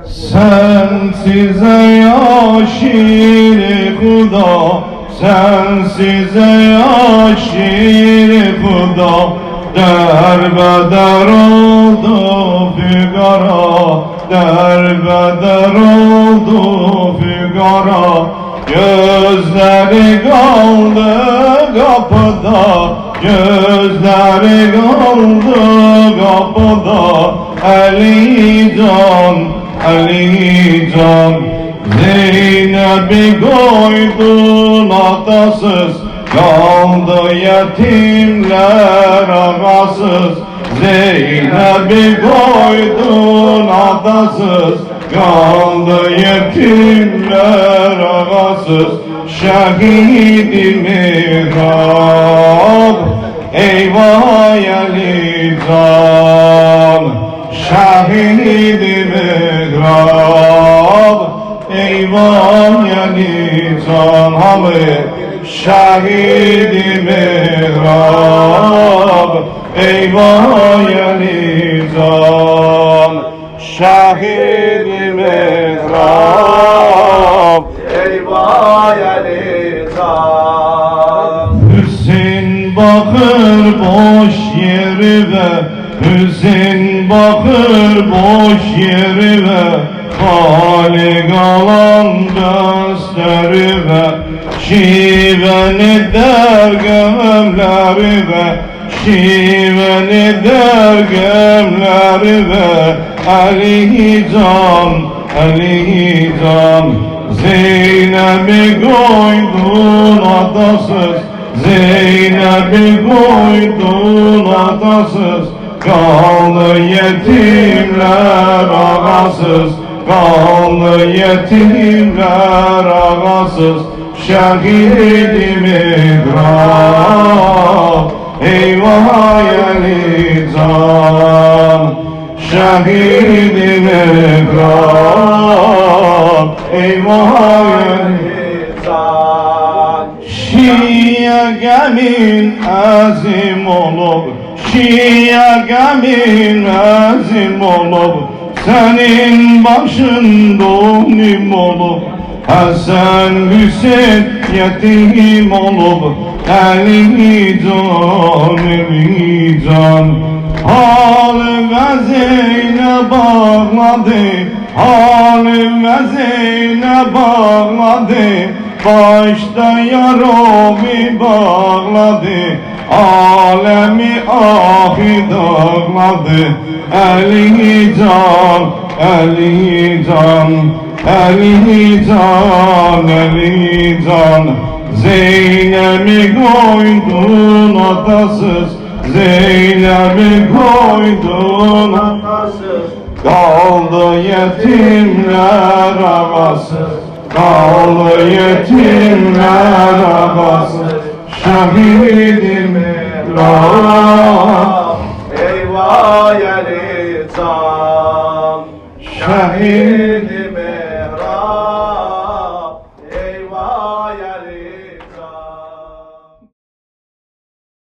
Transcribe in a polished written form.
Sensize ya şiir-i Huda, sensize ya şiir-i Huda, derbeder oldu fügara, derbeder oldu fügara. Gözleri kaldı kapıda, gözleri kaldı kapıda. Ali Can, Ali Can, Zeynep'i koydun atasız, kaldı yetimler ağasız. Zeynep'i koydun atasız, kaldı yetimler ağasız. Şehid-i mihrab, eyvah Ali Can. Şehid-i mihrab, eyvah Ali Can. Şehid-i mihrab, eyvah Ali Can. Şehid-i mihrab, eyvah Ali Can. Hüseyin bakır boş yerine, Hüseyin bakır boş yerine, Halik alan gösterime. Şiveni der gömlerime, şiveni der gömlerime. Ali Can, Ali Can, Zeynep'i koydun atasız, Zeynep'i koydun atasız, kaldı yetimler ağasız, kaldı yetimler ağasız. Şehid-i mihrab, eyvah Ali Can. Şehid-i mihrab, eyvah Ali Can. Şia gemin azim olup, Şia gemin azim olup, senin başın donim olup, Hasan Hüseyin yetim olup, Ali Can, Ali Can. Halime Zeynep bağladı, halime Zeynep bağladı, başta yaromi bağladı, alemi ahi dağladı. Ali Can, Ali Can, Ali Can, Ali Can. Zeynep'i koydun atasız, Zeynep'i koydun Atasız, kaldı yetimler ağasız, kaldı yetimler ağasız. Şehid-i mihrab, eyvah Ali Can. şehid-i